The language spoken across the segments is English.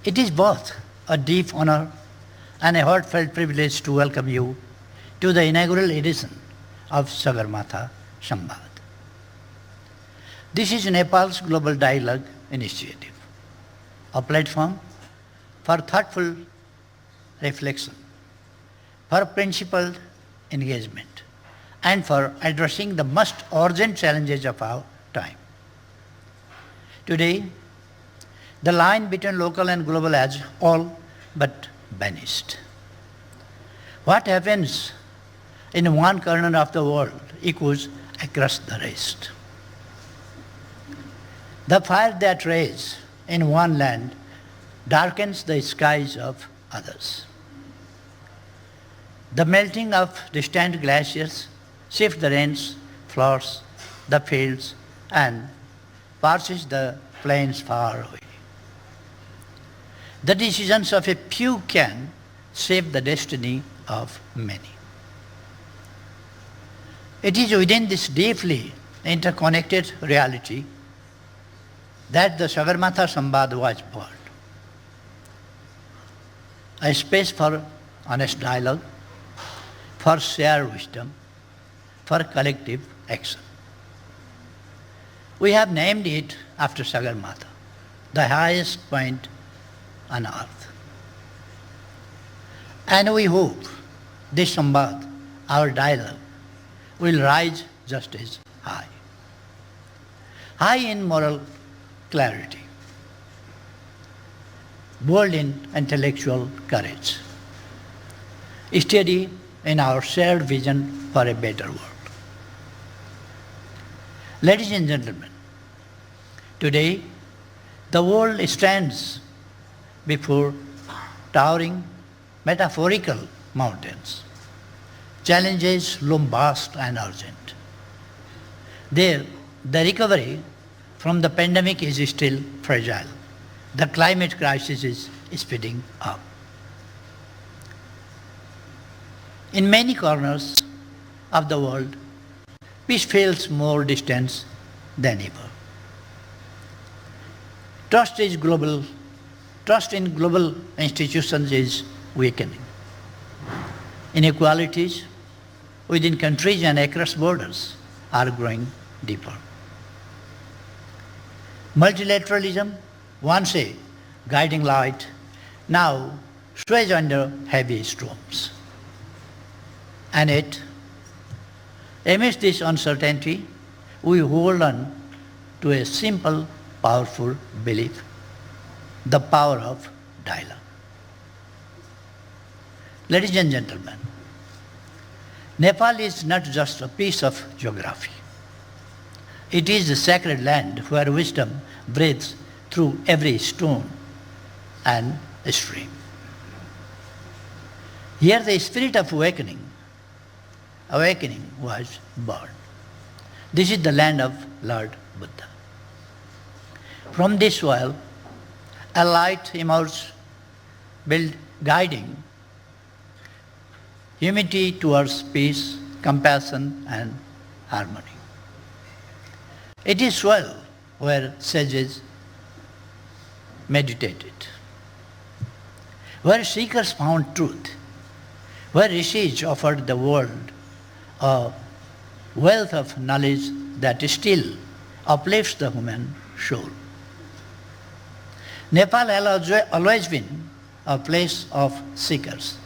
It is both a deep honor and a heartfelt privilege to welcome you to the inaugural edition of Sagarmatha Sambaad. This is Nepal's Global Dialogue Initiative, a platform for thoughtful reflection, for principled engagement, and for addressing the most urgent challenges of our time. Today, the line between local and global has all but vanished. What happens in one corner of the world echoes across the rest. The fire that rages in one land darkens the skies of others. The melting of distant glaciers shifts the rains, floods the fields, and passes the plains far away. The decisions of a few can shape the destiny of many. It is within this deeply interconnected reality that the Sagarmatha Sambaad was born. A space for honest dialogue, for shared wisdom, for collective action. We have named it after Sagarmatha, the highest point on earth. And we hope this Sambaad, our dialogue, will rise just as high. High in moral clarity, bold in intellectual courage, steady in our shared vision for a better world. Ladies and gentlemen, today the world stands before towering metaphorical mountains. Challenges loom vast and urgent. There, the recovery from the pandemic is still fragile. The climate crisis is speeding up. In many corners of the world, peace feels more distant than ever. Trust in global institutions is weakening. Inequalities within countries and across borders are growing deeper. Multilateralism, once a guiding light, now sways under heavy storms. And yet, amidst this uncertainty, we hold on to a simple, powerful belief, the power of dialogue. Ladies and gentlemen, Nepal is not just a piece of geography. It is a sacred land where wisdom breathes through every stone and stream. Here the spirit of awakening was born. This is the land of Lord Buddha. From this soil, a light emerged, guiding humanity towards peace, compassion, and harmony. It is soil where sages meditated, where seekers found truth, where rishis offered the world a wealth of knowledge that still uplifts the human soul. Nepal has always been a place of seekers,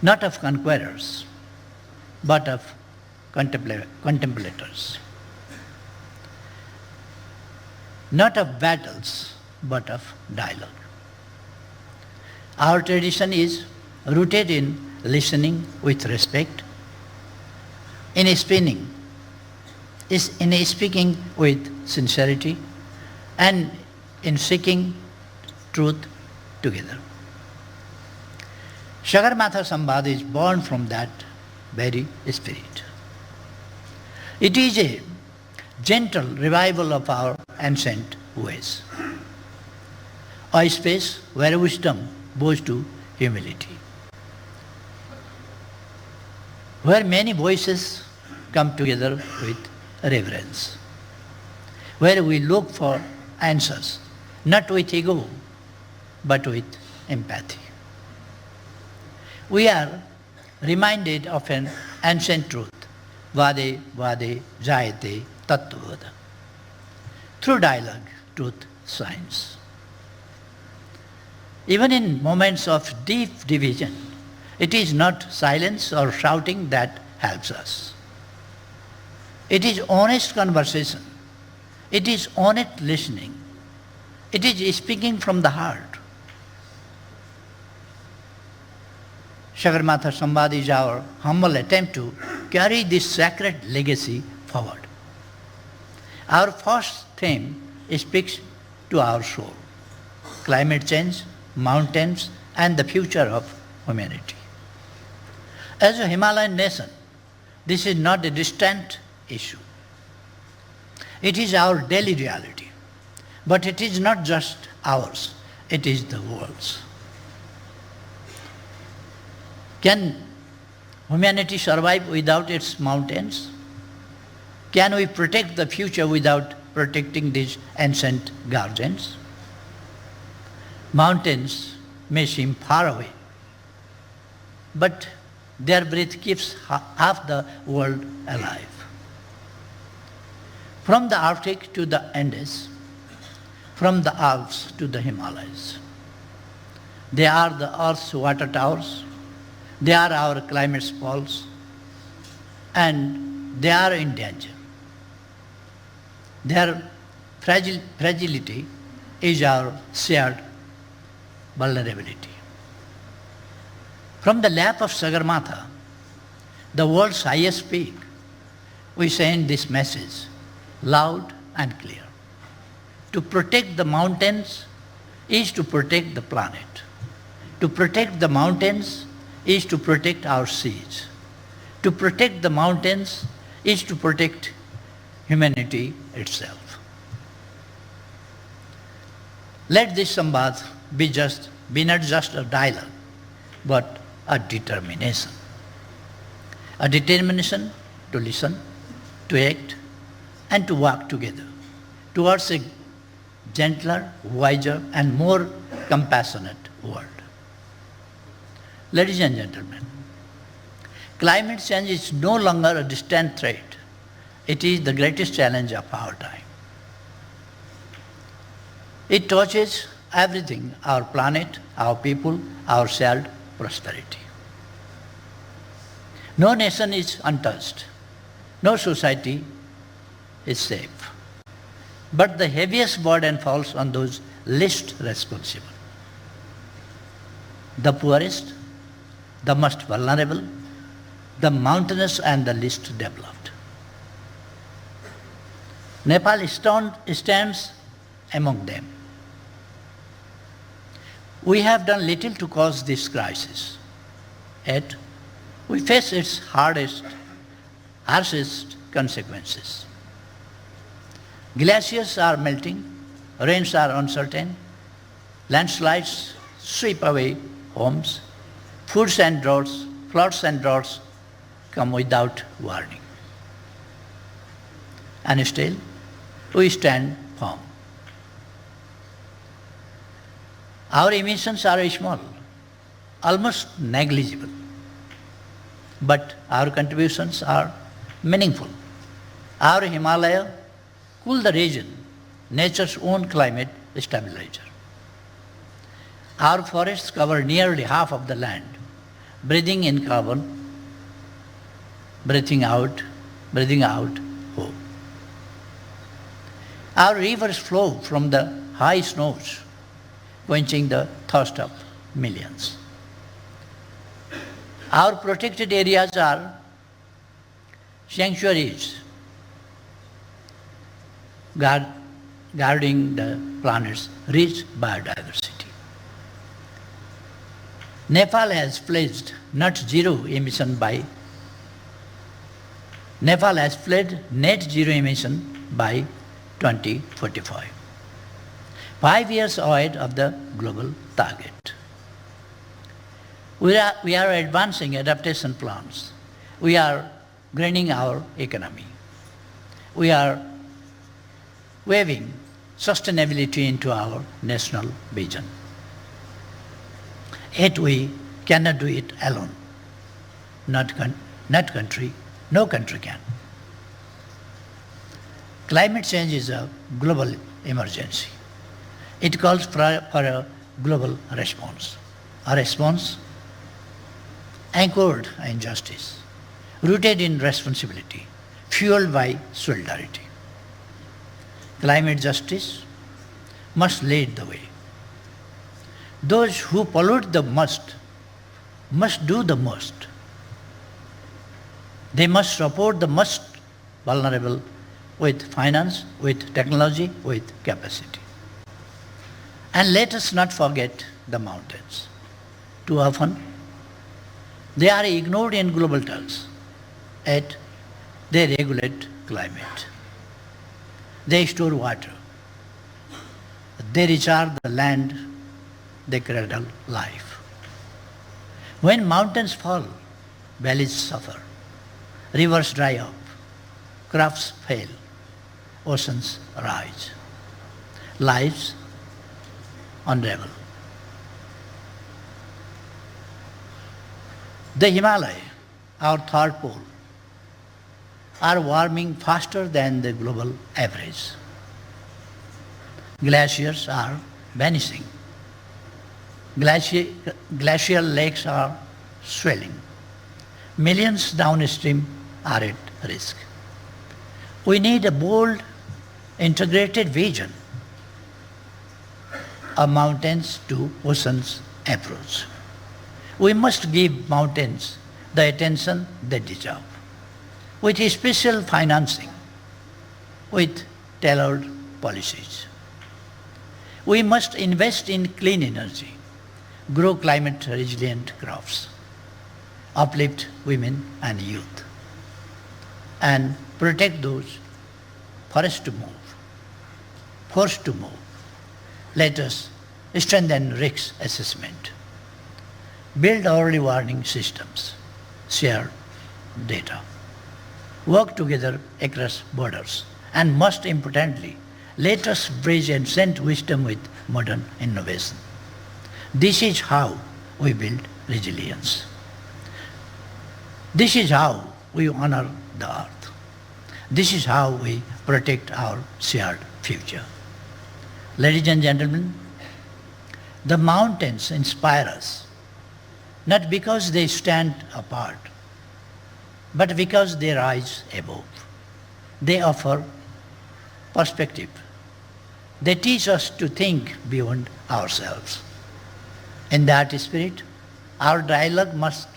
not of conquerors, but of contemplators. Not of battles, but of dialogue. Our tradition is rooted in listening with respect, in speaking with sincerity, and in seeking truth together. Sagarmatha Sambaad is born from that very spirit. It is a gentle revival of our ancient ways, a space where wisdom bows to humility, where many voices come together with reverence, where we look for answers, not with ego, but with empathy. We are reminded of an ancient truth, Vade Vade Jayate Tattvada. Through dialogue, truth shines. Even in moments of deep division, it is not silence or shouting that helps us. It is honest conversation. It is honest listening. It is speaking from the heart. Sagarmatha Sambaad is our humble attempt to carry this sacred legacy forward. Our first theme speaks to our soul: climate change, mountains, and the future of humanity. As a Himalayan nation, this is not a distant issue. It is our daily reality. But it is not just ours, it is the world's. Can humanity survive without its mountains? Can we protect the future without protecting these ancient guardians? Mountains may seem far away, but their breath keeps half the world alive. From the Arctic to the Andes, from the Alps to the Himalayas. They are the Earth's water towers, they are our climate poles, and they are in danger. Their fragility is our shared vulnerability. From the lap of Sagarmatha, the world's highest peak, we send this message loud and clear. To protect the mountains is to protect the planet. To protect the mountains is to protect our seas. To protect the mountains is to protect humanity itself. Let this Sambaad be not just a dialogue, but a determination. A determination to listen, to act, and to work together towards a gentler, wiser, and more compassionate world. Ladies and gentlemen, climate change is no longer a distant threat. It is the greatest challenge of our time. It touches everything: our planet, our people, our shared prosperity. No nation is untouched. No society is safe. But the heaviest burden falls on those least responsible. The poorest, the most vulnerable, the mountainous, and the least developed. Nepal stands among them. We have done little to cause this crisis, yet we face its harshest consequences. Glaciers are melting, rains are uncertain, landslides sweep away homes, floods and droughts come without warning. And still, we stand firm. Our emissions are small, almost negligible, but our contributions are meaningful. Our Himalaya cool the region, nature's own climate stabilizer. Our forests cover nearly half of the land, breathing in carbon, breathing out hope. Our rivers flow from the high snows, quenching the thirst of millions. Our protected areas are sanctuaries guarding the planet's rich biodiversity. Nepal has pledged net zero emission by 2045, 5 years ahead of the global target. We are advancing adaptation plans. We are greening our economy. We are weaving sustainability into our national vision. Yet we cannot do it alone. Not country, no country can. Climate change is a global emergency. It calls for a global response. A response anchored in justice, rooted in responsibility, fueled by solidarity. Climate justice must lead the way. Those who pollute the must do the most. They must support the most vulnerable with finance, with technology, with capacity. And let us not forget the mountains. Too often, they are ignored in global terms, yet they regulate climate. They store water. They recharge the land, they cradle life. When mountains fall, valleys suffer, rivers dry up, crops fail, oceans rise, lives unravel. The Himalaya, our third pole, are warming faster than the global average. Glaciers are vanishing. Glacial lakes are swelling. Millions downstream are at risk. We need a bold, integrated vision, a mountains to oceans approach. We must give mountains the attention they deserve, with special financing, with tailored policies. We must invest in clean energy, grow climate resilient crops, uplift women and youth, and protect those forced to move. Let us strengthen risk assessment, build early warning systems, share data, work together across borders, and most importantly, let us bridge ancient wisdom with modern innovation. This is how we build resilience. This is how we honor the earth. This is how we protect our shared future. Ladies and gentlemen, the mountains inspire us, not because they stand apart, but because they rise above. They offer perspective. They teach us to think beyond ourselves. In that spirit, our dialogue must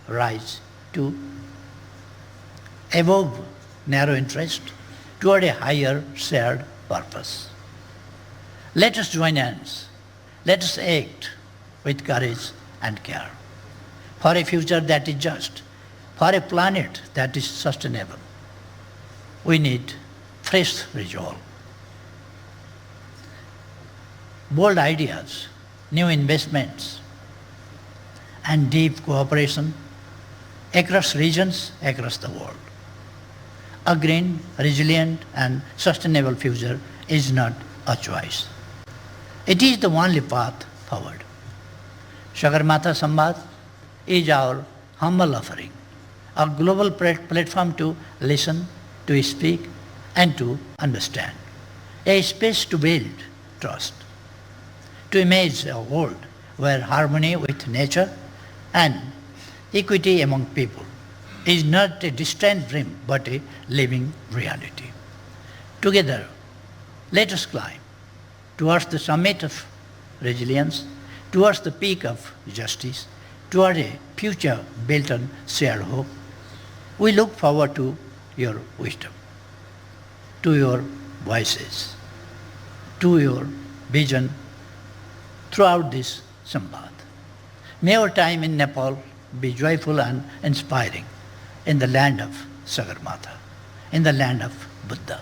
rise to above narrow interest toward a higher shared purpose. Let us join hands. Let us act with courage and care for a future that is just, for a planet that is sustainable. We need fresh resolve, bold ideas, new investments, and deep cooperation across regions, across the world. A green, resilient, and sustainable future is not a choice. It is the only path forward. Sagarmatha Sambaad is our humble offering, a global platform to listen, to speak, and to understand, a space to build trust, to imagine a world where harmony with nature and equity among people is not a distant dream but a living reality. Together, let us climb towards the summit of resilience, towards the peak of justice, toward a future built on shared hope. We look forward to your wisdom, to your voices, to your vision throughout this Sambaad. May our time in Nepal be joyful and inspiring in the land of Sagarmatha, in the land of Buddha.